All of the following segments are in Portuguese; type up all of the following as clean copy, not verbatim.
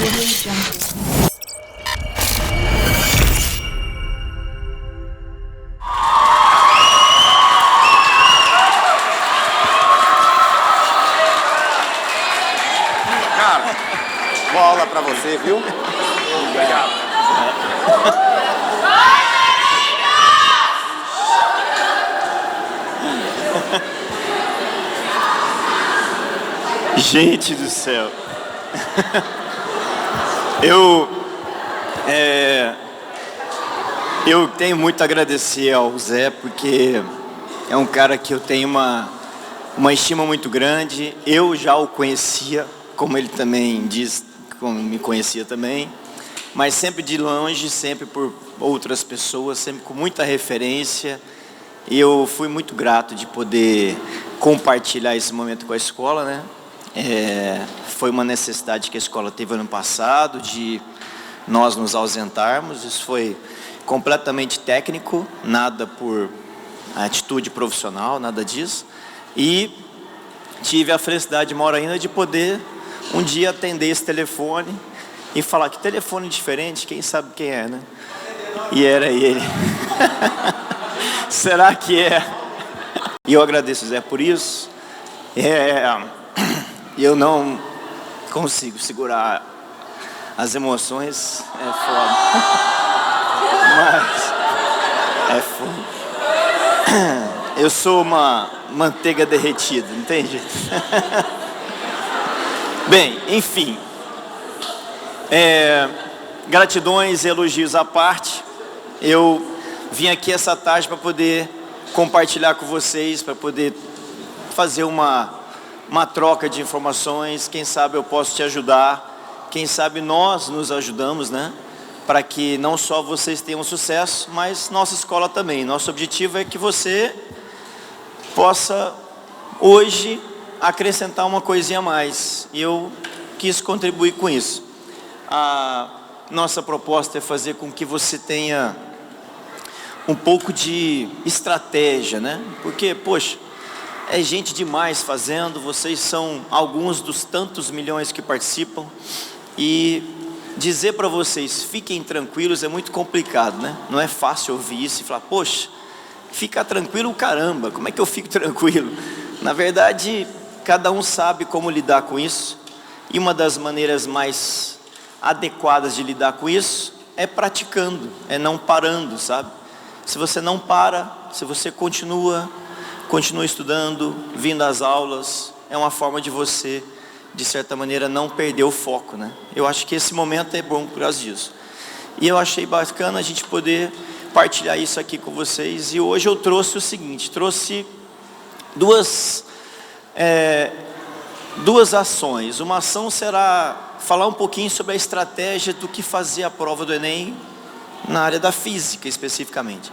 Cara, boa aula pra você, viu? Obrigado. Gente do céu. Eu tenho muito a agradecer ao Zé, porque é um cara que eu tenho uma estima muito grande. Eu já o conhecia, como ele também diz, como me conhecia também, mas sempre de longe, sempre por outras pessoas, sempre com muita referência. E eu fui muito grato de poder compartilhar esse momento com a escola, né? Foi uma necessidade que a escola teve ano passado, de nós nos ausentarmos. Isso foi completamente técnico, nada por atitude profissional, nada disso. E tive a felicidade maior ainda de poder um dia atender esse telefone e falar: que telefone diferente, quem sabe quem é, né? E era ele. Será que é? E eu agradeço, Zé, por isso. Eu não consigo segurar as emoções, é foda. Mas é foda. Eu sou uma manteiga derretida, entende? Bem, enfim. Gratidões e elogios à parte. Eu vim aqui essa tarde para poder compartilhar com vocês, para poder fazer uma troca de informações. Quem sabe eu posso te ajudar, quem sabe nós nos ajudamos, né? Para que não só vocês tenham sucesso, mas nossa escola também. Nosso objetivo é que você possa hoje acrescentar uma coisinha a mais, e eu quis contribuir com isso. A nossa proposta é fazer com que você tenha um pouco de estratégia, né? Porque, poxa, é gente demais fazendo, vocês são alguns dos tantos milhões que participam, e dizer para vocês, fiquem tranquilos, é muito complicado, né? Não é fácil ouvir isso e falar: poxa, fica tranquilo, caramba, como é que eu fico tranquilo? Na verdade, cada um sabe como lidar com isso, e uma das maneiras mais adequadas de lidar com isso é praticando, é não parando, sabe? Se você não para, se você continua estudando, vindo às aulas, é uma forma de você, de certa maneira, não perder o foco, né? Eu acho que esse momento é bom por causa disso. E eu achei bacana a gente poder partilhar isso aqui com vocês. E hoje eu trouxe o seguinte, trouxe duas ações. Uma ação será falar um pouquinho sobre a estratégia do que fazer a prova do Enem, na área da física especificamente.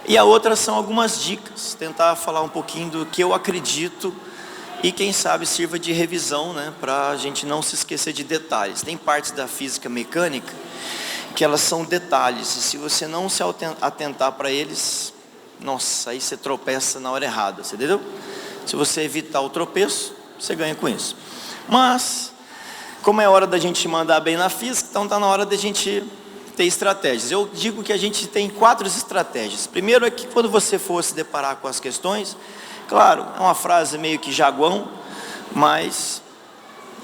E a outra são algumas dicas, tentar falar um pouquinho do que eu acredito e quem sabe sirva de revisão, né, para a gente não se esquecer de detalhes. Tem partes da física mecânica que elas são detalhes, e se você não se atentar para eles, nossa, aí você tropeça na hora errada, você entendeu? Se você evitar o tropeço, você ganha com isso. Mas, como é hora da gente mandar bem na física, então está na hora da gente ter estratégias. Eu digo que a gente tem 4 estratégias. Primeiro é que quando você for se deparar com as questões, claro, é uma frase meio que jaguão, mas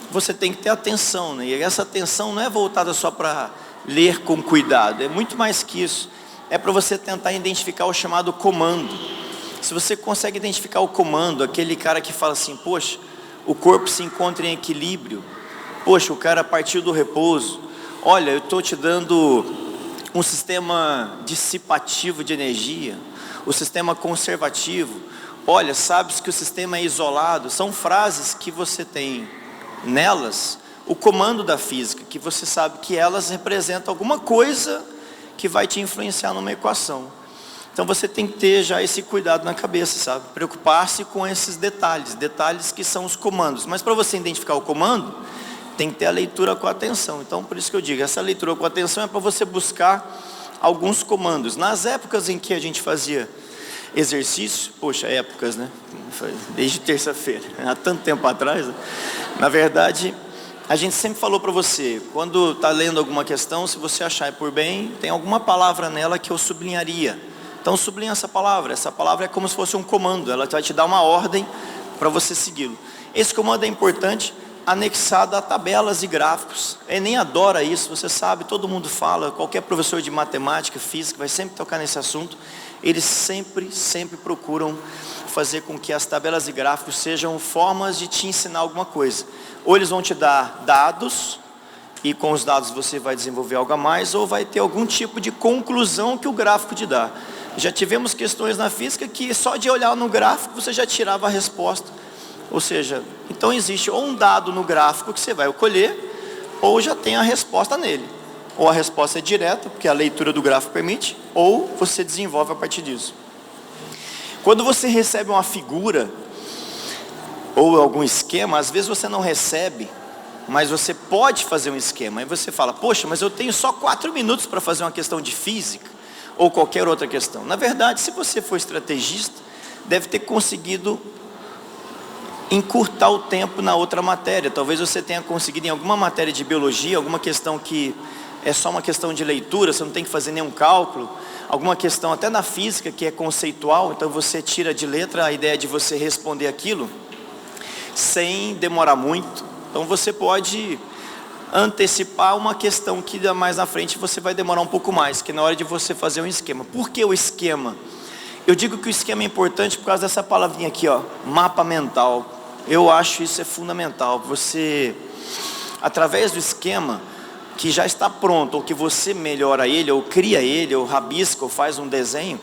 você tem que ter atenção, né? E essa atenção não é voltada só para ler com cuidado, é muito mais que isso. É para você tentar identificar o chamado comando. Se você consegue identificar o comando, aquele cara que fala assim: poxa, o corpo se encontra em equilíbrio, poxa, o cara partiu do repouso, olha, eu estou te dando um sistema dissipativo de energia, o sistema conservativo, olha, sabes que o sistema é isolado. São frases que você tem nelas o comando da física, que você sabe que elas representam alguma coisa que vai te influenciar numa equação. Então você tem que ter já esse cuidado na cabeça, sabe? Preocupar-se com esses detalhes que são os comandos. Mas para você identificar o comando, tem que ter a leitura com atenção. Então, por isso que eu digo, essa leitura com atenção é para você buscar alguns comandos. Nas épocas em que a gente fazia exercício, poxa, épocas, né? Desde terça-feira, há tanto tempo atrás, né? Na verdade, A gente sempre falou para você, quando está lendo alguma questão, se você achar por bem, tem alguma palavra nela que eu sublinharia. Então sublinha essa palavra é como se fosse um comando, ela vai te dar uma ordem para você segui-lo. Esse comando é importante, anexado a tabelas e gráficos. O Enem adora isso, você sabe, todo mundo fala, qualquer professor de matemática, física, vai sempre tocar nesse assunto. Eles sempre procuram fazer com que as tabelas e gráficos sejam formas de te ensinar alguma coisa. Ou eles vão te dar dados, e com os dados você vai desenvolver algo a mais, ou vai ter algum tipo de conclusão que o gráfico te dá. Já tivemos questões na física que só de olhar no gráfico você já tirava a resposta. Ou seja, então existe ou um dado no gráfico que você vai colher, ou já tem a resposta nele. Ou a resposta é direta, porque a leitura do gráfico permite, ou você desenvolve a partir disso. Quando você recebe uma figura, ou algum esquema, às vezes você não recebe, mas você pode fazer um esquema. Aí você fala, poxa, mas eu tenho só 4 minutos para fazer uma questão de física, ou qualquer outra questão. Na verdade, se você for estrategista, deve ter conseguido encurtar o tempo na outra matéria. Talvez você tenha conseguido em alguma matéria de biologia, alguma questão que é só uma questão de leitura, você não tem que fazer nenhum cálculo, alguma questão até na física que é conceitual, então você tira de letra a ideia de você responder aquilo sem demorar muito. Então você pode antecipar uma questão que mais na frente você vai demorar um pouco mais, que na hora de você fazer um esquema. Por que o esquema? Eu digo que o esquema é importante por causa dessa palavrinha aqui, ó, mapa mental. Eu acho isso é fundamental. Você, através do esquema que já está pronto, ou que você melhora ele, ou cria ele, ou rabisca, ou faz um desenho,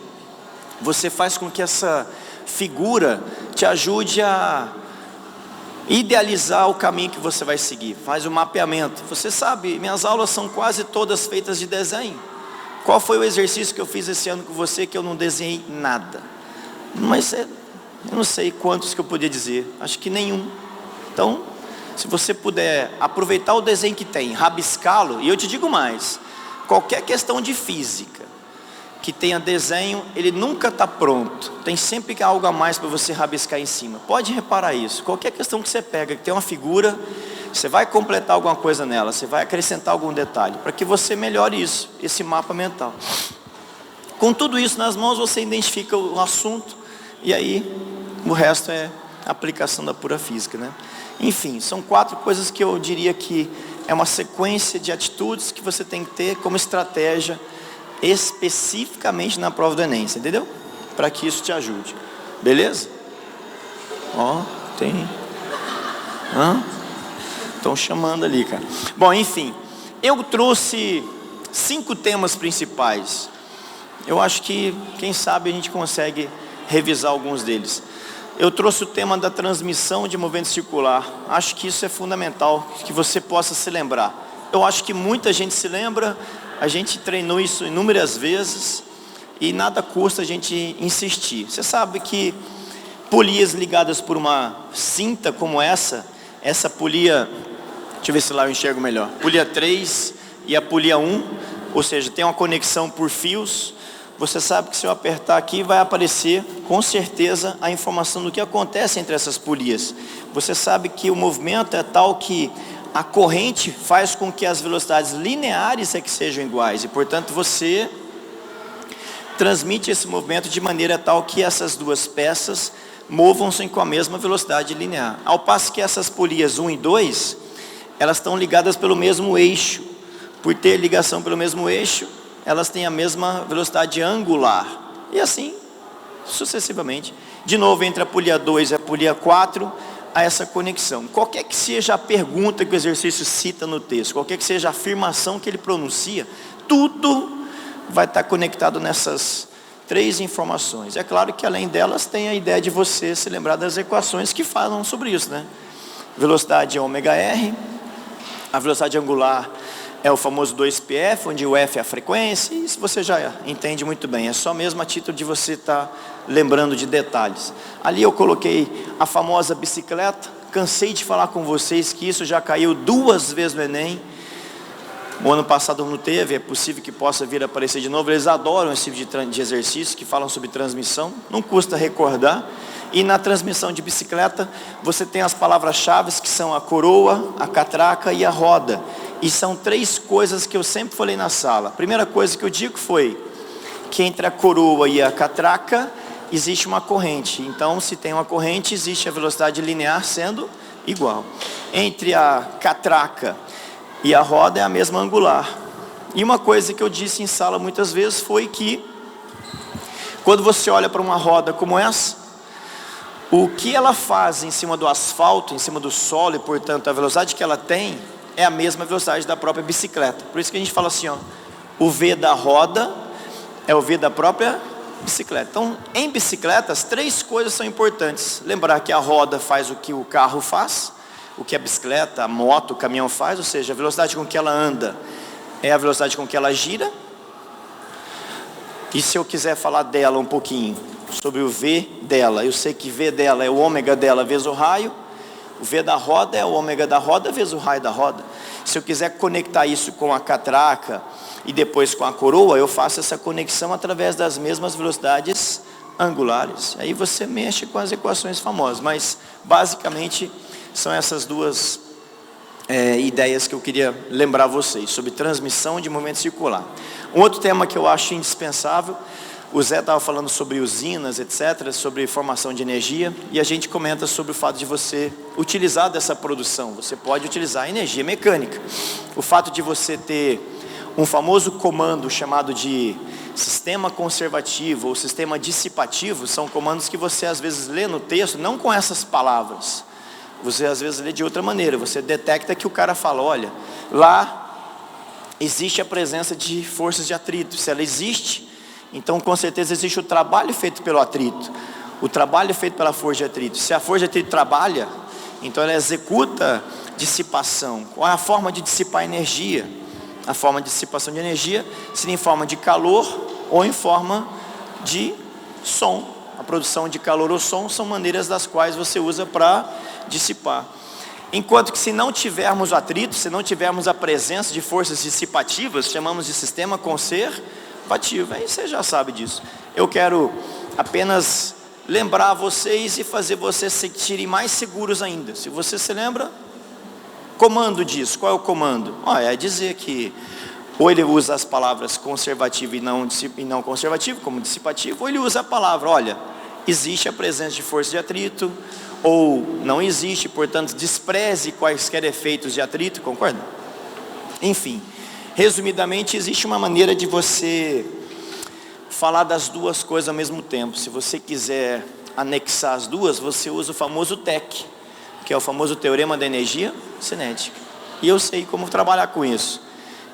você faz com que essa figura te ajude a idealizar o caminho que você vai seguir. Faz o mapeamento. Você sabe, minhas aulas são quase todas feitas de desenho. Qual foi o exercício que eu fiz esse ano com você que eu não desenhei nada? Mas eu não sei quantos que eu podia dizer, acho que nenhum. Então, se você puder aproveitar o desenho que tem, rabiscá-lo, e eu te digo mais, qualquer questão de física que tenha desenho, ele nunca está pronto, tem sempre algo a mais para você rabiscar em cima. Pode reparar isso, qualquer questão que você pega, que tem uma figura, você vai completar alguma coisa nela, você vai acrescentar algum detalhe, para que você melhore isso, esse mapa mental. Com tudo isso nas mãos, você identifica o assunto, e aí o resto é aplicação da pura física, né? Enfim, são 4 coisas que eu diria que é uma sequência de atitudes que você tem que ter como estratégia, especificamente na prova do Enem, você entendeu? Para que isso te ajude, beleza? Ó, tem... Estão chamando ali, cara. Bom, enfim, eu trouxe 5 temas principais. Eu acho que, quem sabe, a gente consegue revisar alguns deles. Eu trouxe o tema da transmissão de movimento circular. Acho que isso é fundamental, que você possa se lembrar. Eu acho que muita gente se lembra, a gente treinou isso inúmeras vezes, e nada custa a gente insistir. Você sabe que polias ligadas por uma cinta como essa polia, deixa eu ver se lá eu enxergo melhor, polia 3 e a polia 1, ou seja, tem uma conexão por fios. Você sabe que se eu apertar aqui vai aparecer com certeza a informação do que acontece entre essas polias. Você sabe que o movimento é tal que a corrente faz com que as velocidades lineares é que sejam iguais, e portanto você transmite esse movimento de maneira tal que essas duas peças movam-se com a mesma velocidade linear. Ao passo que essas polias 1 e 2, elas estão ligadas pelo mesmo eixo. Por ter ligação pelo mesmo eixo, elas têm a mesma velocidade angular. E assim, sucessivamente. De novo, entre a polia 2 e a polia 4, há essa conexão. Qualquer que seja a pergunta que o exercício cita no texto, qualquer que seja a afirmação que ele pronuncia, tudo vai estar conectado nessas 3 informações. É claro que além delas tem a ideia de você se lembrar das equações que falam sobre isso, né? Velocidade é ômega-r, a velocidade angular é o famoso 2πf, onde o F é a frequência, e isso você já entende muito bem, é só mesmo a título de você estar lembrando de detalhes. Ali eu coloquei a famosa bicicleta, cansei de falar com vocês que isso já caiu 2 vezes no Enem, o ano passado não teve, é possível que possa vir a aparecer de novo. Eles adoram esse tipo de exercício que falam sobre transmissão, não custa recordar. E na transmissão de bicicleta, você tem as palavras-chave que são a coroa, a catraca e a roda. E são 3 coisas que eu sempre falei na sala. A primeira coisa que eu digo foi que entre a coroa e a catraca existe uma corrente. Então, se tem uma corrente, existe a velocidade linear sendo igual. Entre a catraca e a roda é a mesma angular. E uma coisa que eu disse em sala muitas vezes foi que quando você olha para uma roda como essa, o que ela faz em cima do asfalto, em cima do solo, e portanto a velocidade que ela tem é a mesma velocidade da própria bicicleta. Por isso que a gente fala assim, ó, o V da roda é o V da própria bicicleta. Então, em bicicletas, 3 coisas são importantes. Lembrar que a roda faz o que o carro faz, o que a bicicleta, a moto, o caminhão faz, ou seja, a velocidade com que ela anda é a velocidade com que ela gira. E se eu quiser falar dela um pouquinho, sobre o V dela, eu sei que V dela é o ômega dela vezes o raio, o V da roda é o ômega da roda vezes o raio da roda. Se eu quiser conectar isso com a catraca e depois com a coroa, eu faço essa conexão através das mesmas velocidades angulares. Aí você mexe com as equações famosas, mas basicamente são essas 2 ideias que eu queria lembrar vocês, sobre transmissão de movimento circular. Um outro tema que eu acho indispensável, o Zé estava falando sobre usinas, etc., sobre formação de energia, e a gente comenta sobre o fato de você utilizar dessa produção. Você pode utilizar energia mecânica. O fato de você ter um famoso comando chamado de sistema conservativo ou sistema dissipativo, são comandos que você às vezes lê no texto, não com essas palavras. Você às vezes lê de outra maneira, você detecta que o cara fala, olha, lá existe a presença de forças de atrito. Se ela existe, então com certeza existe o trabalho feito pelo atrito, o trabalho feito pela força de atrito. Se a força de atrito trabalha, então ela executa dissipação. Qual é a forma de dissipar energia? A forma de dissipação de energia seria em forma de calor ou em forma de som. A produção de calor ou som são maneiras das quais você usa para dissipar. Enquanto que se não tivermos o atrito, se não tivermos a presença de forças dissipativas, chamamos de sistema conservativo. Aí você já sabe disso. Eu quero apenas lembrar vocês e fazer vocês se sentirem mais seguros ainda. Se você se lembra, comando disso. Qual é o comando? É dizer que ou ele usa as palavras conservativo e não conservativo, como dissipativo, ou ele usa a palavra, olha, existe a presença de força de atrito, ou não existe, portanto, despreze quaisquer efeitos de atrito, concorda? Enfim, resumidamente, existe uma maneira de você falar das 2 coisas ao mesmo tempo. Se você quiser anexar as 2, você usa o famoso TEC, que é o famoso teorema da energia cinética. E eu sei como trabalhar com isso.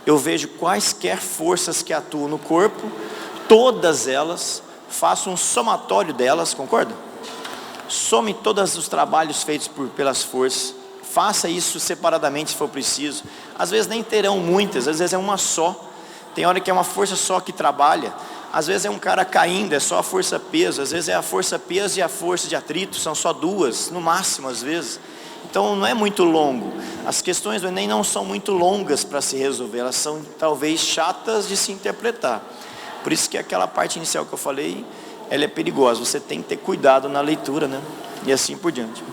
Eu vejo quaisquer forças que atuam no corpo, todas elas, faço um somatório delas, concorda? Some todos os trabalhos feitos pelas forças, faça isso separadamente se for preciso. Às vezes nem terão muitas, às vezes é uma só. Tem hora que é uma força só que trabalha, às vezes é um cara caindo, é só a força-peso, às vezes é a força-peso e a força de atrito, são só 2, no máximo às vezes. Então não é muito longo. As questões do Enem não são muito longas para se resolver, elas são talvez chatas de se interpretar. Por isso que aquela parte inicial que eu falei, ela é perigosa, você tem que ter cuidado na leitura, né? E assim por diante.